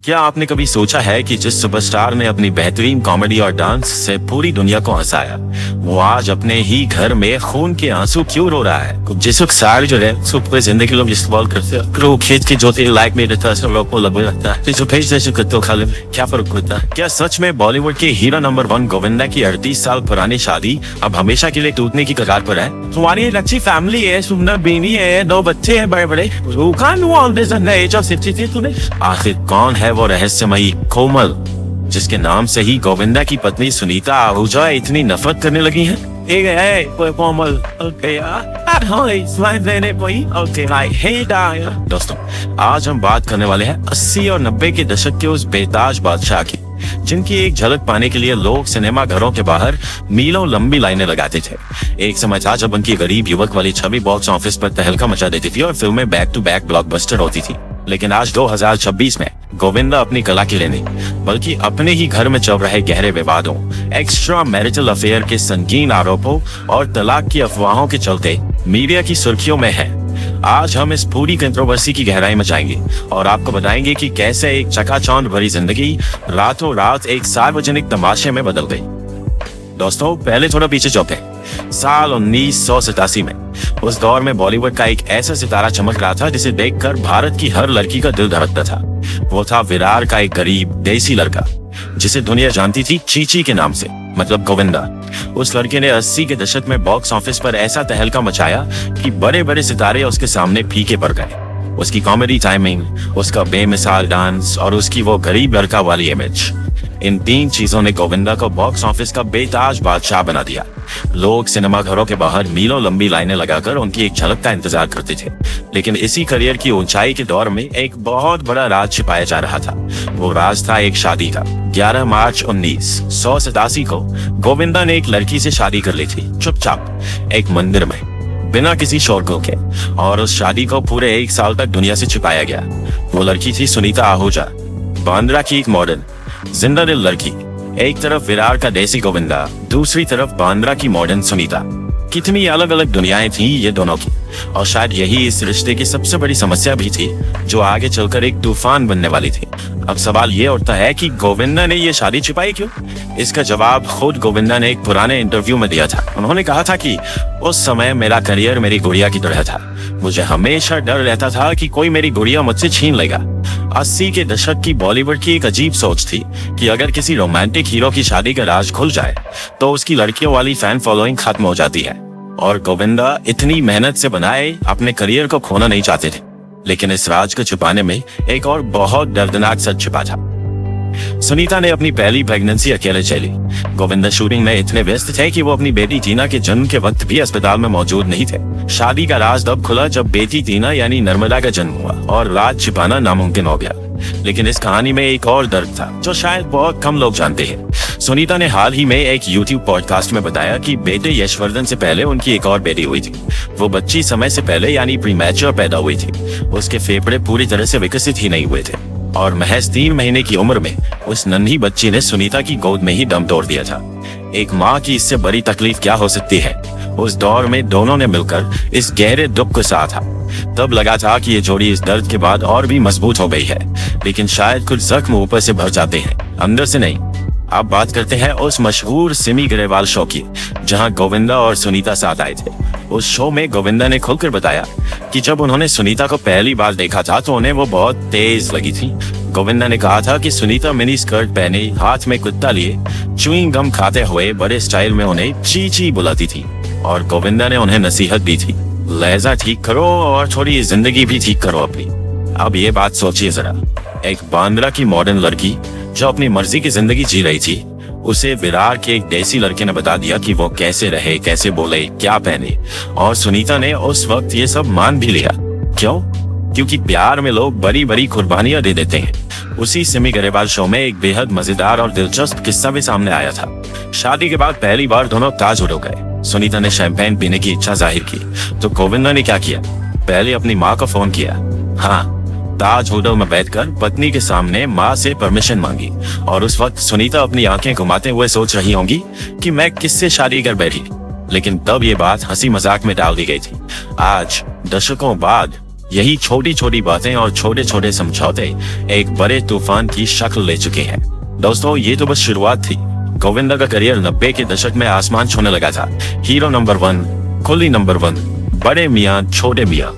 क्या आपने कभी सोचा है कि जिस सुपरस्टार ने अपनी बेहतरीन कॉमेडी और डांस से पूरी दुनिया को हंसाया, वो आज अपने ही घर में खून के आंसू क्यों रो रहा है? जिस वक्त सारे जो है सुपर जिंदगी लोग इस्तेमाल करते हैं, खेत की जोते लाइक में रहता है, लोग को लग लगता है जो फेस जैसे करते हो खाली क्या फर्क होता है? क्या सच में बॉलीवुड के हीरो नंबर 1 गोविंदा की 38 साल पुरानी शादी अब हमेशा के लिए टूटने की कगार पर है? तुम्हारी एक अच्छी फैमिली है, सुंदर बीवी है, 2 बच्चे हैं बड़े बड़े, आखिर कौन है वो रहस्यमयी कोमल जिसके नाम से ही गोविंदा की पत्नी सुनीता आहूजा इतनी नफरत करने लगी है? दोस्तों, आज हम बात करने वाले हैं 80 और 90 के दशक के उस बेताज बादशाह की, जिनकी एक झलक पाने के लिए लोग सिनेमा घरों के बाहर मीलों लंबी लाइनें लगाते थे। एक समय था जब उनकी गरीब युवक वाली छवि बॉक्स ऑफिस पर तहलका मचा देती थी और फिल्में बैक टू बैक ब्लॉकबस्टर होती थी। लेकिन आज 2026 में गोविंदा अपनी कला के लिए नहीं बल्कि अपने ही घर में चल रहे गहरे विवादों, एक्स्ट्रा मैरिटल अफेयर के संगीन आरोपों और तलाक की अफवाहों के चलते मीडिया की सुर्खियों में है। आज हम इस पूरी कंट्रोवर्सी की गहराई में जाएंगे और आपको बताएंगे कि कैसे एक चकाचौंध भरी जिंदगी रातों रात एक सार्वजनिक तमाशे में बदल गई। दोस्तों, पहले थोड़ा पीछे चलते हैं। साल 1987 में उस दौर में बॉलीवुड का एक ऐसा सितारा चमक रहा था जिसे देखकर भारत की हर लड़की का दिल धड़कता था। वो था विरार का एक गरीब देसी लड़का जिसे दुनिया जानती थी चीची के नाम से, मतलब गोविंदा। उस लड़के ने 80 के दशक में बॉक्स ऑफिस पर ऐसा तहलका मचाया कि बड़े बड़े सितारे उसके सामने फीके पड़ गए। उसकी कॉमेडी टाइमिंग, उसका बेमिसाल डांस और उसकी वो गरीब लड़का वाली इमेज, इन 3 चीजों ने गोविंदा को बॉक्स ऑफिस का बेताज बादशाह बना दिया। लोग सिनेमा घरों के बाहर मीलों लंबी लाइनें लगाकर उनकी एक झलक का इंतजार करते थे। लेकिन इसी करियर की ऊंचाई के दौर में एक बहुत बड़ा राज छिपाया जा रहा था। वो राज था एक शादी का। 11 मार्च 1987 को गोविंदा ने एक लड़की से शादी कर ली थी, चुपचाप एक मंदिर में, बिना किसी शोरगुल के, और उस शादी को पूरे 1 साल तक दुनिया से छिपाया गया। वो लड़की थी सुनीता आहूजा, बांद्रा की एक मॉडर्न जिंदा दिल लड़की। एक तरफ विरार का देसी गोविंदा, दूसरी तरफ बांद्रा की मॉडर्न सुनीता। कितनी अलग अलग दुनियाएं थी ये दोनों की, और शायद यही इस रिश्ते की सबसे बड़ी समस्या भी थी जो आगे चलकर एक तूफान बनने वाली थी। अब सवाल ये उठता है कि गोविंदा ने ये शादी छिपाई क्यों? इसका जवाब खुद गोविंदा ने एक पुराने इंटरव्यू में दिया था। उन्होंने कहा था कि उस समय मेरा करियर मेरी गुड़िया की तरह था। मुझे हमेशा डर रहता था कि कोई मेरी गुड़िया मुझसे छीन लेगा। 80 के दशक की बॉलीवुड की एक अजीब सोच थी कि अगर किसी रोमांटिक हीरो की शादी का राज खुल जाए तो उसकी लड़कियों वाली फैन फॉलोइंग खत्म हो जाती है। और गोविंदा इतनी मेहनत से बनाए अपने करियर को खोना नहीं चाहते थे। लेकिन इस राज को छुपाने में एक और बहुत दर्दनाक सच छिपा था। सुनीता ने अपनी पहली प्रेगनेंसी अकेले झेली। गोविंदा शूटिंग में इतने व्यस्त थे कि वो अपनी बेटी टीना के जन्म के वक्त भी अस्पताल में मौजूद नहीं थे। शादी का राज तब खुला जब बेटी टीना यानी नर्मदा का जन्म हुआ और राज छिपाना नामुमकिन हो गया। लेकिन इस कहानी में एक और दर्द था जो शायद बहुत कम लोग जानते हैं। सुनीता ने हाल ही में एक YouTube पॉडकास्ट में बताया कि बेटे यशवर्धन से पहले उनकी एक और बेटी हुई थी। वो बच्ची समय से पहले यानी प्रीमैच्योर पैदा हुई थी। उसके फेफड़े पूरी तरह से विकसित ही नहीं हुए थे और महज 3 महीने की उम्र में उस नन्ही बच्ची ने सुनीता की गोद में ही दम तोड़ दिया था। एक माँ की इससे बड़ी तकलीफ क्या हो सकती है? उस दौर में दोनों ने मिलकर इस गहरे दुख को सहा था। तब लगा था कि ये जोड़ी इस दर्द के बाद और भी मजबूत हो गई है। लेकिन शायद कुछ जख्म ऊपर से भर जाते हैं, अंदर से नहीं। अब बात करते हैं उस मशहूर सिमी ग्रेवाल शो की, जहां गोविंदा और सुनीता साथ आए थे। उस शो में गोविंदा ने खुलकर बताया कि जब उन्होंने सुनीता को पहली बार देखा था तो उन्हें वो बहुत तेज लगी थी। गोविंदा ने कहा था कि सुनीता मिनी स्कर्ट पहने, हाथ में कुत्ता लिए, च्युइंग गम खाते हुए बड़े स्टाइल में उन्हें चीची बुलाती थी। और गोविंदा ने उन्हें नसीहत दी थी, लहजा ठीक करो और थोड़ी जिंदगी भी ठीक करो अपनी। अब ये बात सोचिए जरा, एक बांद्रा की मॉडर्न लड़की जो अपनी मर्जी की जिंदगी जी रही थी, उसे विरार के एक देसी लड़के ने बता दिया कि वो कैसे रहे, कैसे बोले, क्या पहने। और सुनीता ने उस वक्त ये सब मान भी लिया। क्यों? क्योंकि प्यार में लोग बड़ी बड़ी कुर्बानियां दे देते हैं। उसी सिमी ग्रेवाल शो में एक बेहद मजेदार और दिलचस्प किस्सा भी सामने आया था। शादी के बाद पहली बार दोनों ताज होटल गए। सुनीता ने शैंपेन पीने की इच्छा जाहिर की तो गोविंदा ने क्या किया? पहले अपनी माँ को फोन किया। हाँ, ताज होटल में बैठकर पत्नी के सामने माँ से परमिशन मांगी। और उस वक्त सुनीता अपनी आंखें घुमाते हुए सोच रही होंगी कि मैं किससे शादी कर बैठी। लेकिन तब ये बात हंसी मजाक में डाल दी गई थी। आज दशकों बाद यही छोटी छोटी बातें और छोटे छोटे समझौते एक बड़े तूफान की शक्ल ले चुके हैं। दोस्तों, ये तो बस शुरुआत थी। गोविंदा का करियर 90 के दशक में आसमान छूने लगा था। हीरो नंबर 1, कुली नंबर 1, बड़े मियाँ छोटे मियाँ,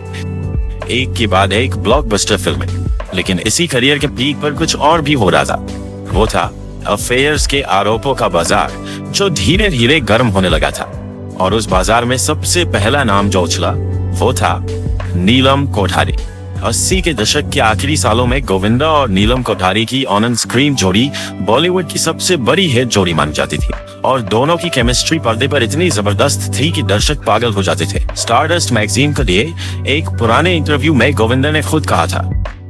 एक के बाद एक ब्लॉकबस्टर फिल्में। लेकिन इसी करियर के पीक पर कुछ और भी हो रहा था। वो था अफेयर्स के आरोपों का बाजार, जो धीरे धीरे गर्म होने लगा था। और उस बाजार में सबसे पहला नाम जो उछला वो था नीलम कोठारी। 80 के दशक के आखिरी सालों में गोविंदा और नीलम कोठारी की ऑन स्क्रीन जोड़ी बॉलीवुड की सबसे बड़ी हिट जोड़ी मानी जाती थी। और दोनों की केमिस्ट्री पर्दे पर इतनी जबरदस्त थी कि दर्शक पागल हो जाते थे। स्टारडस्ट मैगजीन को दिए एक पुराने इंटरव्यू में गोविंदा ने खुद कहा था,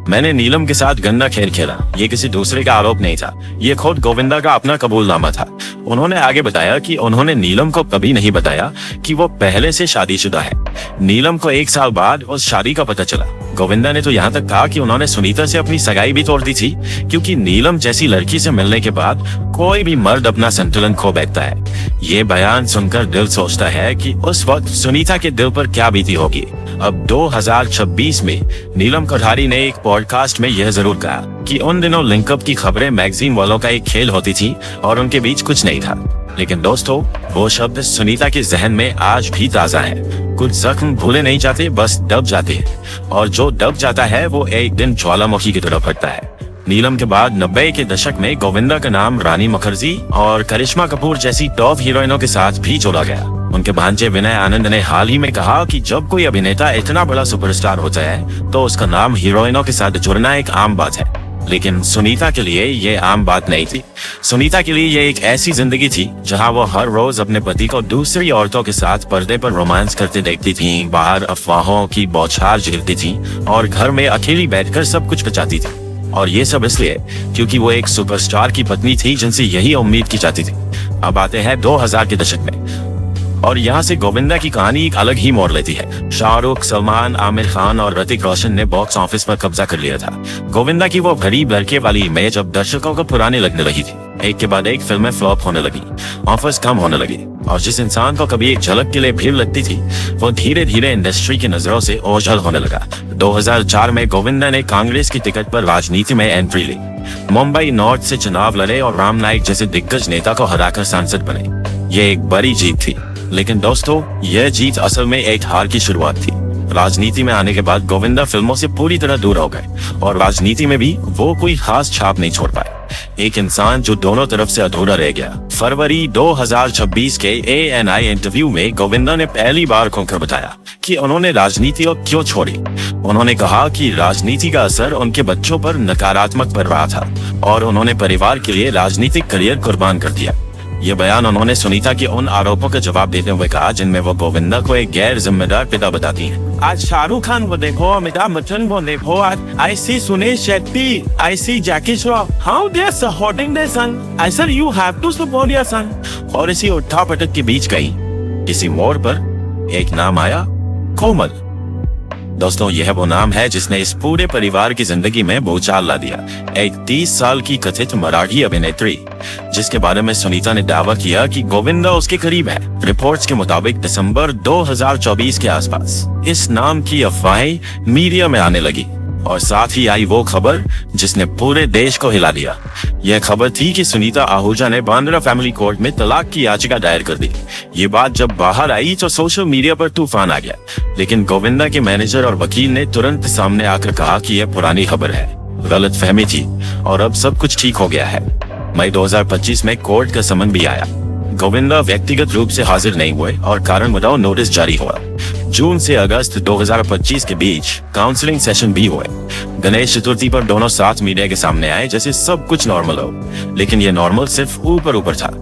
मैंने नीलम के साथ गंदा खेल खेला, ये किसी दूसरे का आरोप नहीं था, ये खुद गोविंदा का अपना कबूलनामा था। उन्होंने आगे बताया कि उन्होंने नीलम को कभी नहीं बताया कि वो पहले से शादीशुदा है। नीलम को 1 साल बाद उस शादी का पता चला। गोविंदा ने तो यहाँ तक कहा कि उन्होंने सुनीता से अपनी सगाई भी तोड़ दी थी, क्योंकि नीलम जैसी लड़की से मिलने के बाद कोई भी मर्द अपना संतुलन खो बैठता है। ये बयान सुनकर दिल सोचता है कि उस वक्त सुनीता के दिल पर क्या बीती होगी। अब 2026 में नीलम कोठारी ने एक पॉडकास्ट में यह जरूर कहा कि उन दिनों लिंकअप की खबरें मैगजीन वालों का एक खेल होती थी और उनके बीच कुछ नहीं था। लेकिन दोस्तों, वो शब्द सुनीता के जहन में आज भी ताजा है। कुछ जख्म भूले नहीं जाते, बस दब जाते हैं। और जो दब जाता है वो एक दिन ज्वालामुखी की तरफ फटता है। नीलम के बाद 90 के दशक में गोविंदा का नाम रानी मुखर्जी और करिश्मा कपूर जैसी टॉप हीरोइनों के साथ भी जोड़ा गया। उनके भांजे विनय आनंद ने हाल ही में कहा कि जब कोई अभिनेता इतना बड़ा सुपरस्टार होता है तो उसका नाम हीरोइनों के साथ जुड़ना एक आम बात है। लेकिन सुनीता के लिए ये आम बात नहीं थी। सुनीता के लिए ये एक ऐसी जिंदगी थी जहां वो हर रोज अपने पति को दूसरी औरतों के साथ पर्दे पर रोमांस करते देखती थी, बाहर अफवाहों की बौछार झेलती थी और घर में अकेली बैठकर सब कुछ बचाती थी। और ये सब इसलिए क्योंकि वो एक सुपरस्टार की पत्नी थी जिनसे यही उम्मीद की जाती थी। अब आते हैं 2000 के दशक में और यहाँ से गोविंदा की कहानी एक अलग ही मोड़ लेती है। शाहरुख, सलमान, आमिर खान और ऋतिक रोशन ने बॉक्स ऑफिस पर कब्जा कर लिया था। गोविंदा की वो गरीब लड़के वाली इमेज अब दर्शकों को पुरानी लगने लगी थी। एक के बाद एक फिल्में फ्लॉप होने लगी, ऑफर्स कम होने लगी और जिस इंसान को कभी एक झलक के लिए भीड़ लगती थी वो धीरे धीरे इंडस्ट्री की नजरों से ओझल होने लगा। 2004 में गोविंदा ने कांग्रेस की टिकट पर राजनीति में एंट्री ली, मुंबई नॉर्थ से चुनाव लड़े और राम नाईक जैसे दिग्गज नेता को हराकर सांसद बने। ये एक बड़ी जीत थी। लेकिन दोस्तों, यह जीत असल में एक हार की शुरुआत थी। राजनीति में आने के बाद गोविंदा फिल्मों से पूरी तरह दूर हो गए और राजनीति में भी वो कोई खास छाप नहीं छोड़ पाए। एक इंसान जो दोनों तरफ से अधूरा रह गया। फरवरी 2026 के ANI इंटरव्यू में गोविंदा ने पहली बार खुलकर बताया कि उन्होंने राजनीति को क्यों छोड़ी। उन्होंने कहा कि राजनीति का असर उनके बच्चों पर नकारात्मक पड़ रहा था और उन्होंने परिवार के लिए राजनीतिक करियर कुर्बान कर दिया। ये बयान उन्होंने सुनीता के उन आरोपों का जवाब देते हुए कहा जिनमें वो गोविंदा को एक गैर जिम्मेदार पिता बताती हैं। आज शाहरुख खान को देखो, अमिताभ बच्चन को देखो, I see Sunil Shetty, I see Jackie Shroff, how they are supporting their son. I said you have to support your son. और इसी उठा पटक के बीच कहीं किसी मोड़ पर एक नाम आया, कोमल। दोस्तों, यह वो नाम है जिसने इस पूरे परिवार की जिंदगी में भूचाल ला दिया। एक 30 साल की कथित मराठी अभिनेत्री जिसके बारे में सुनीता ने दावा किया कि गोविंदा उसके करीब है। रिपोर्ट्स के मुताबिक दिसंबर 2024 के आसपास इस नाम की अफवाहें मीडिया में आने लगी और साथ ही आई वो खबर जिसने पूरे देश को हिला दिया। यह खबर थी कि सुनीता आहूजा ने बांद्रा फैमिली कोर्ट में तलाक की याचिका दायर कर दी। ये बात जब बाहर आई तो सोशल मीडिया पर तूफान आ गया, लेकिन गोविंदा के मैनेजर और वकील ने तुरंत सामने आकर कहा कि यह पुरानी खबर है, गलतफहमी थी और अब सब कुछ ठीक हो गया है। मई 2025 में कोर्ट का समन भी आया। गोविंदा व्यक्तिगत रूप से हाजिर नहीं हुए और कारण बताओ नोटिस जारी हुआ। जून से अगस्त 2025 के बीच काउंसलिंग सेशन भी हुए। गणेश चतुर्थी पर दोनों साथ मीडिया के सामने आए जैसे सब कुछ नॉर्मल हो, लेकिन ये नॉर्मल सिर्फ ऊपर ऊपर था।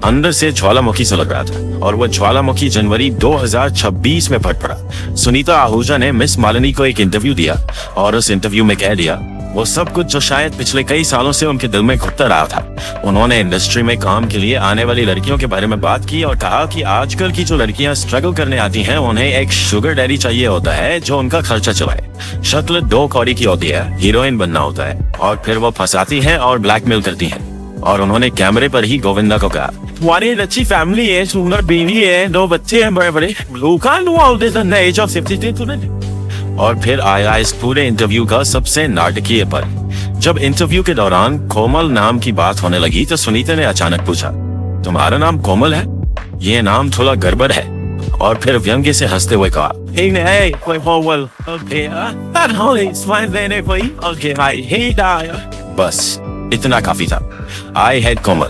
अंदर से ज्वालामुखी सा लग रहा था और वो ज्वालामुखी जनवरी 2026 में फट पड़ा। सुनीता आहूजा ने मिस मालिनी को एक इंटरव्यू दिया और उस इंटरव्यू में कह दिया वो सब कुछ जो शायद पिछले कई सालों से उनके दिल में घुटता रहा था। उन्होंने इंडस्ट्री में काम के लिए आने वाली लड़कियों के बारे में बात की और कहा कि आजकल की जो लड़कियां स्ट्रगल करने आती हैं उन्हें एक शुगर डैडी चाहिए होता है जो उनका खर्चा चलाए। शक्ल 2 कौड़ी की होती है, हीरोइन बनना होता है और फिर वो फंसाती हैं और ब्लैकमेल करती हैं। और उन्होंने कैमरे पर ही गोविंदा को कहा, तुम्हारी अच्छी फैमिली है, सुंदर बीवी है, 2 बच्चे हैं बड़े बड़े, और फिर आया इस पूरे इंटरव्यू का सबसे नाटकीय पल। जब इंटरव्यू के दौरान कोमल नाम की बात होने लगी तो सुनीता ने अचानक पूछा, तुम्हारा नाम कोमल है? ये नाम थोड़ा गड़बड़ है। और फिर व्यंग्य से हंसते हुए कहा, बस इतना काफी था। आई हैड कोमल,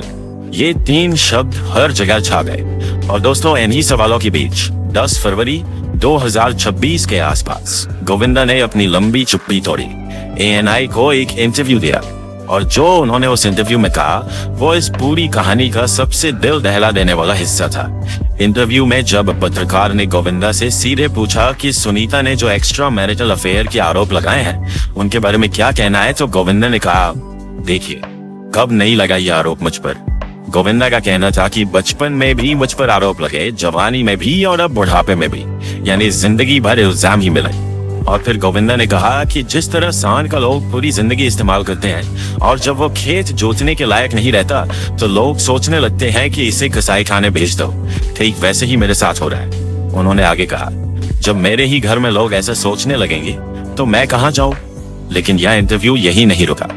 ये 3 शब्द हर जगह छा गए। और दोस्तों, इन्हीं सवालों के बीच 10 फरवरी 2026 के आसपास गोविंदा ने अपनी लंबी चुप्पी तोड़ी, ANI को एक इंटरव्यू दिया। और जो उन्होंने उस इंटरव्यू में कहा वो इस पूरी कहानी का सबसे दिल दहला देने वाला हिस्सा था। इंटरव्यू में जब पत्रकार ने गोविंदा से सीधे पूछा कि सुनीता ने जो एक्स्ट्रा मैरिटल अफेयर के आरोप लगाए हैं उनके बारे में क्या कहना है, तो गोविंदा ने कहा, देखिए, कब नहीं लगा ये आरोप मुझ पर। गोविंदा का कहना था कि बचपन में भी मुझ पर आरोप लगे, जवानी में भी और अब बुढ़ापे में भी, यानी जिंदगी भर इल्जाम ही मिले। और फिर गोविंदा ने कहा कि जिस तरह सांड का लोग पूरी जिंदगी इस्तेमाल करते हैं और जब वो खेत जोतने के लायक नहीं रहता तो लोग सोचने लगते हैं कि इसे कसाई खाने भेज दो, ठीक वैसे ही मेरे साथ हो रहा है। उन्होंने आगे कहा, जब मेरे ही घर में लोग ऐसा सोचने लगेंगे तो मैं कहाँ जाऊं? लेकिन यह इंटरव्यू यही नहीं रुका।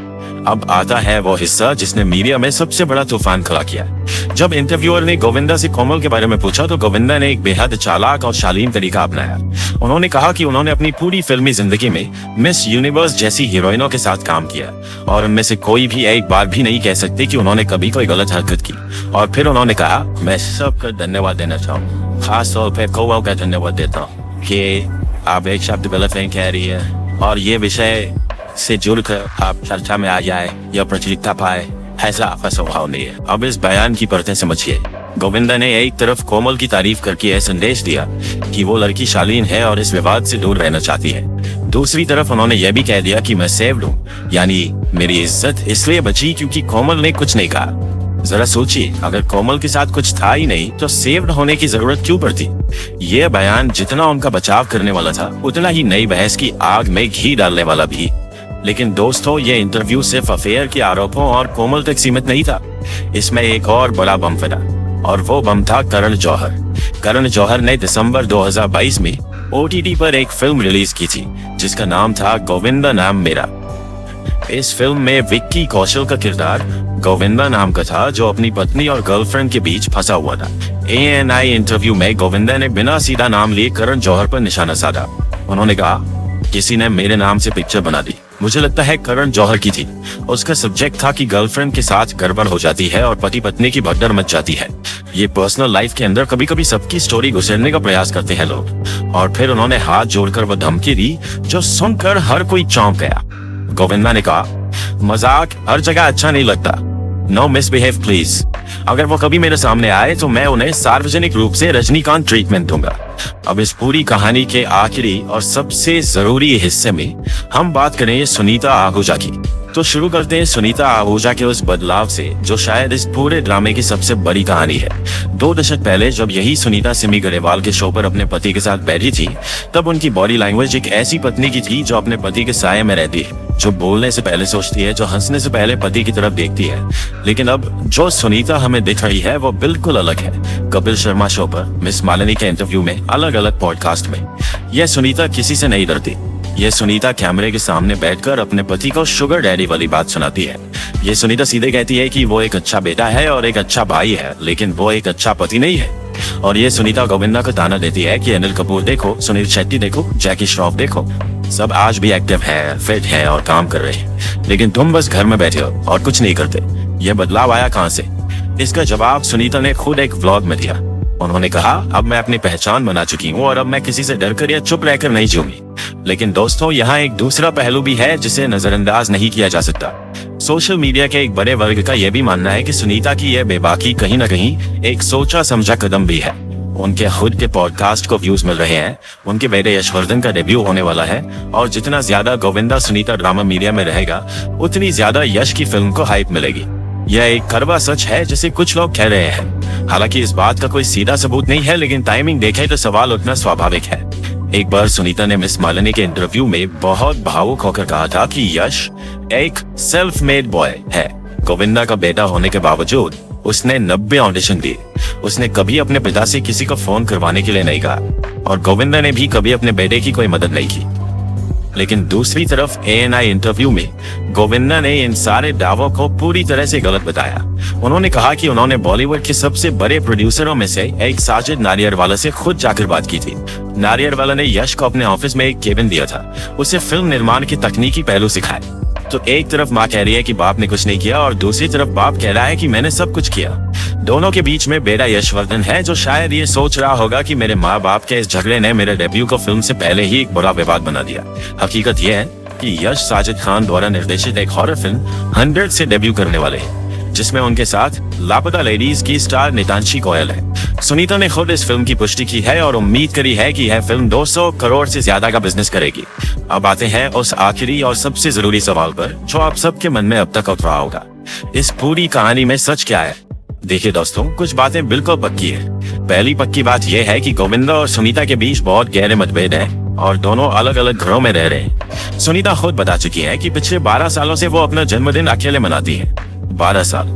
अब आता है वो हिस्सा जिसने मीडिया में सबसे बड़ा तूफान खड़ा किया। जब इंटरव्यूअर ने गोविंदा से कोमल के बारे में पूछा तो गोविंदा ने एक बेहद चालाक और शालीन तरीका अपनाया। उन्होंने कहा कि उन्होंने अपनी पूरी फिल्मी जिंदगी में मिस यूनिवर्स जैसी हीरोइनों के साथ काम किया और उनमें से कोई भी एक बार भी नहीं कह सकती कि उन्होंने कभी कोई गलत हरकत की। और फिर उन्होंने कहा, मैं सबका धन्यवाद देना चाहूँ, खास तौर पर कोमल का धन्यवाद देता हूँ कि आप एक शब्द गलत नहीं कह रही है और ये विषय से जुड़कर आप चर्चा में आ जाए या प्रचलितता पाए, ऐसा आपका स्वभाव नहीं है। अब इस बयान की परतें समझिए। गोविंदा ने एक तरफ कोमल की तारीफ करके यह संदेश दिया कि वो लड़की शालीन है और इस विवाद से दूर रहना चाहती है। दूसरी तरफ उन्होंने यह भी कह दिया कि मैं सेव्ड हूँ, यानी मेरी इज्जत इसलिए बची क्योंकि कोमल ने कुछ नहीं कहा। जरा सोचिए, अगर कोमल के साथ कुछ था ही नहीं तो सेव्ड होने की जरूरत क्यों पड़ती? यह बयान जितना उनका बचाव करने वाला था उतना ही नई बहस की आग में घी डालने वाला भी। लेकिन दोस्तों, ये इंटरव्यू सिर्फ अफेयर के आरोपों और कोमल तक सीमित नहीं था। इसमें एक और बड़ा बम फटा और वो बम था करण जौहर। करण जौहर ने दिसंबर 2022 में OTT पर एक फिल्म रिलीज की थी जिसका नाम था गोविंदा नाम मेरा। इस फिल्म में विक्की कौशल का किरदार गोविंदा नाम का था जो अपनी पत्नी और गर्लफ्रेंड के बीच फंसा हुआ था। ANI इंटरव्यू में गोविंदा ने बिना सीधा नाम लिए करण जौहर पर निशाना साधा। उन्होंने कहा, किसी ने मेरे नाम से पिक्चर बना दी, मुझे लगता है करण जौहर की थी। उसका सब्जेक्ट था कि गर्लफ्रेंड के साथ गड़बड़ हो जाती है और पति पत्नी की भगदड़ मच जाती है। ये पर्सनल लाइफ के अंदर कभी कभी सबकी स्टोरी घुसेड़ने का प्रयास करते हैं लोग। और फिर उन्होंने हाथ जोड़कर वो धमकी दी जो सुनकर हर कोई चौंक गया। गोविंदा ने कहा, मजाक हर जगह अच्छा नहीं लगता, नो मिसबिहेव प्लीज। अगर वो कभी मेरे सामने आए तो मैं उन्हें सार्वजनिक रूप से रजनीकांत ट्रीटमेंट दूंगा। अब इस पूरी कहानी के आखिरी और सबसे जरूरी हिस्से में हम बात करें सुनीता आहूजा की। तो शुरू करते हैं सुनीता आहूजा के उस बदलाव से जो शायद इस पूरे ड्रामे की सबसे बड़ी कहानी है। 2 दशक पहले जब यही सुनीता सिमी गरेवाल के शो पर अपने पति के साथ बैठी थी तब उनकी बॉडी लैंग्वेज एक ऐसी पत्नी की थी जो अपने पति के साये में रहती है, जो बोलने से पहले सोचती है, जो हंसने से पहले पति की तरफ देखती है। लेकिन अब जो सुनीता हमें दिख रही है वो बिल्कुल अलग है। कपिल शर्मा शो पर मिस मालिनी के इंटरव्यू में, अलग अलग पॉडकास्ट में, यह सुनीता किसी से नहीं डरती। ये सुनीता कैमरे के सामने बैठकर अपने पति को शुगर डैडी वाली बात सुनाती है। ये सुनीता सीधे कहती है कि वो एक अच्छा बेटा है और एक अच्छा भाई है, लेकिन वो एक अच्छा पति नहीं है। और ये सुनीता गोविंदा को ताना देती है कि अनिल कपूर देखो, सुनील शेट्टी देखो, जैकी श्रॉफ देखो, सब आज भी एक्टिव है, फिट है और काम कर रहे हैं, लेकिन तुम बस घर में बैठे हो और कुछ नहीं करते। ये बदलाव आया कहाँ से? इसका जवाब सुनीता ने खुद एक व्लॉग में दिया। उन्होंने कहा, अब मैं अपनी पहचान बना चुकी हूँ और अब मैं किसी से डरकर या चुप रहकर नहीं जीऊंगी। लेकिन दोस्तों, यहाँ एक दूसरा पहलू भी है जिसे नजरअंदाज नहीं किया जा सकता। सोशल मीडिया के एक बड़े वर्ग का यह भी मानना है कि सुनीता की यह बेबाकी कहीं न कहीं एक सोचा समझा कदम भी है। उनके खुद के पॉडकास्ट को व्यूज मिल रहे हैं, उनके बेटे यशवर्धन का डेब्यू होने वाला है और जितना ज्यादा गोविंदा सुनीता ड्रामा मीडिया में रहेगा उतनी ज्यादा यश की फिल्म को हाइप मिलेगी। यह एक कड़वा सच है जिसे कुछ लोग कह रहे हैं। हालांकि इस बात का कोई सीधा सबूत नहीं है, लेकिन टाइमिंग देखे तो सवाल उठना स्वाभाविक है। एक बार सुनीता ने मिस मालिनी के इंटरव्यू में बहुत भावुक होकर कहा था कि यश एक सेल्फ मेड बॉय है। गोविंदा का बेटा होने के बावजूद उसने 90 ऑडिशन दिए। उसने कभी अपने पिता से किसी को फोन करवाने के लिए नहीं कहा और गोविंदा ने भी कभी अपने बेटे की कोई मदद नहीं की। लेकिन दूसरी तरफ ANI इंटरव्यू में गोविंदा ने इन सारे दावों को पूरी तरह से गलत बताया। उन्होंने कहा कि उन्होंने बॉलीवुड के सबसे बड़े प्रोड्यूसरों में से एक साजिद नाडियाडवाला से खुद जाकर बात की थी। नाडियाडवाला ने यश को अपने ऑफिस में एक केबिन दिया था, उसे फिल्म निर्माण के तकनीकी पहलू सिखाए। तो एक तरफ माँ कह रही है कि बाप ने कुछ नहीं किया और दूसरी तरफ बाप कह रहा है कि मैंने सब कुछ किया। दोनों के बीच में बेटा यशवर्धन है, जो शायद ये सोच रहा होगा कि मेरे माँ बाप के इस झगड़े ने मेरे डेब्यू को फिल्म से पहले ही एक बड़ा विवाद बना दिया। हकीकत यह है कि यश साजिद खान द्वारा निर्देशित एक हॉरर फिल्म 100 से डेब्यू करने वाले हैं, जिसमें उनके साथ लापता लेडीज की स्टार नितांशी गोयल है। सुनीता ने खुद इस फिल्म की पुष्टि की है और उम्मीद करी है कि यह फिल्म 200 करोड़ से ज्यादा का बिजनेस करेगी। अब आते हैं उस आखिरी और सबसे जरूरी सवाल पर, जो आप सबके मन में अब तक उठ रहा होगा। इस पूरी कहानी में सच क्या है? देखिए दोस्तों, कुछ बातें बिल्कुल पक्की है। पहली पक्की बात यह है कि गोविंदा और सुनीता के बीच बहुत गहरे मतभेद हैं और दोनों अलग अलग घरों में रह रहे हैं। सुनीता खुद बता चुकी है कि पिछले 12 सालों से वो अपना जन्मदिन अकेले मनाती है। 12 साल,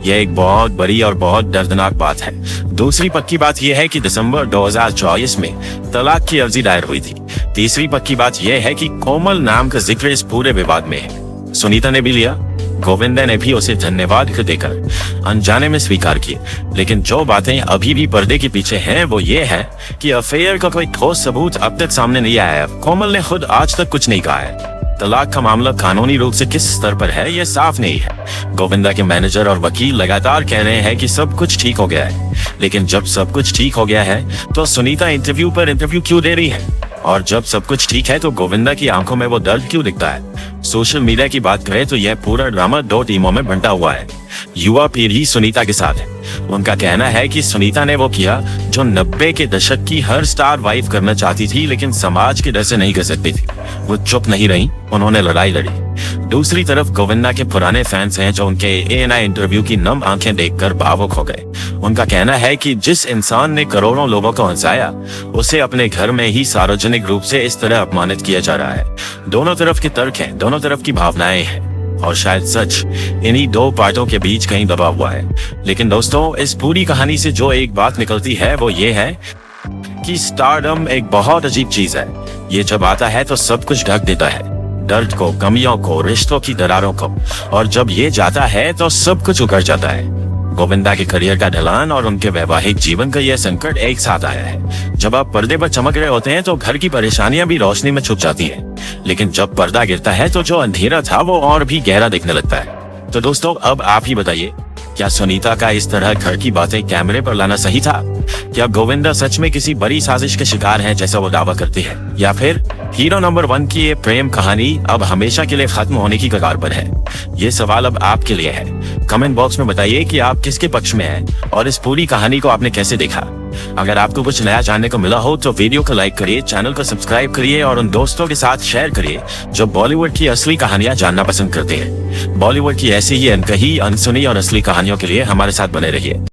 यह एक बहुत बड़ी और बहुत दर्दनाक बात है। दूसरी पक्की बात यह है कि दिसंबर 2024 में तलाक की अर्जी दायर हुई थी। तीसरी पक्की बात यह है कि कोमल नाम का जिक्र इस पूरे विवाद में है। सुनीता ने भी लिया, गोविंदा ने भी उसे धन्यवाद देकर अनजाने में स्वीकार किए। लेकिन जो बातें अभी भी पर्दे के पीछे हैं वो ये है कि अफेयर का कोई ठोस सबूत अब तक सामने नहीं आया है। कोमल ने खुद आज तक कुछ नहीं कहा है। तलाक का मामला कानूनी रूप से किस स्तर पर है ये साफ नहीं है। गोविंदा के मैनेजर और वकील लगातार कह रहे हैं कि सब कुछ ठीक हो गया है, लेकिन जब सब कुछ ठीक हो गया है तो सुनीता इंटरव्यू पर इंटरव्यू क्यों दे रही है? और जब सब कुछ ठीक है तो गोविंदा की आंखों में वो दर्द क्यों दिखता है? सोशल मीडिया की बात करें तो यह पूरा ड्रामा 2 टीमों में बंटा हुआ है। युवा पीढ़ी सुनीता के साथ है। उनका कहना है कि सुनीता ने वो किया जो 90 के दशक की हर स्टार वाइफ करना चाहती थी, लेकिन समाज के डर से नहीं कर सकती थी। वो चुप नहीं रही, उन्होंने लड़ाई लड़ी। दूसरी तरफ गोविंदा के पुराने फैंस हैं जो उनके ANI इंटरव्यू की नम आंखें देखकर भावुक हो गए। उनका कहना है कि जिस इंसान ने करोड़ों लोगों को हंसाया, उसे अपने घर में ही सार्वजनिक रूप से इस तरह अपमानित किया जा रहा है। दोनों तरफ के तर्क हैं, दोनों तरफ की भावनाएं हैं और शायद सच इन्हीं 2 पार्टों के बीच कहीं दबा हुआ है। लेकिन दोस्तों, इस पूरी कहानी से जो एक बात निकलती है वो ये है कि स्टारडम एक बहुत अजीब चीज है। ये जब आता है तो सब कुछ ढक देता है, दर्द को, कमियों को, रिश्तों की दरारों को, और जब ये जाता है तो सब कुछ उखड़ जाता है। गोविंदा के करियर का ढलान और उनके वैवाहिक जीवन का यह संकट एक साथ आया है। जब आप पर्दे पर चमक रहे होते हैं तो घर की परेशानियां भी रोशनी में छुप जाती हैं, लेकिन जब पर्दा गिरता है तो जो अंधेरा था वो और भी गहरा दिखने लगता है। तो दोस्तों, अब आप ही बताइए, क्या सुनीता का इस तरह घर की बातें कैमरे पर लाना सही था? क्या गोविंदा सच में किसी बड़ी साजिश के शिकार हैं जैसा वो दावा करती है, या फिर हीरो नंबर 1 की ये प्रेम कहानी अब हमेशा के लिए खत्म होने की कगार पर है? ये सवाल अब आपके लिए है। कमेंट बॉक्स में बताइए कि आप किसके पक्ष में हैं और इस पूरी कहानी को आपने कैसे देखा। अगर आपको कुछ नया जानने को मिला हो तो वीडियो को लाइक करिए, चैनल को सब्सक्राइब करिए और उन दोस्तों के साथ शेयर करिए जो बॉलीवुड की असली कहानियां जानना पसंद करते हैं। बॉलीवुड की ऐसी ही अनकही, अनसुनी और असली कहानियों के लिए हमारे साथ बने रहिए।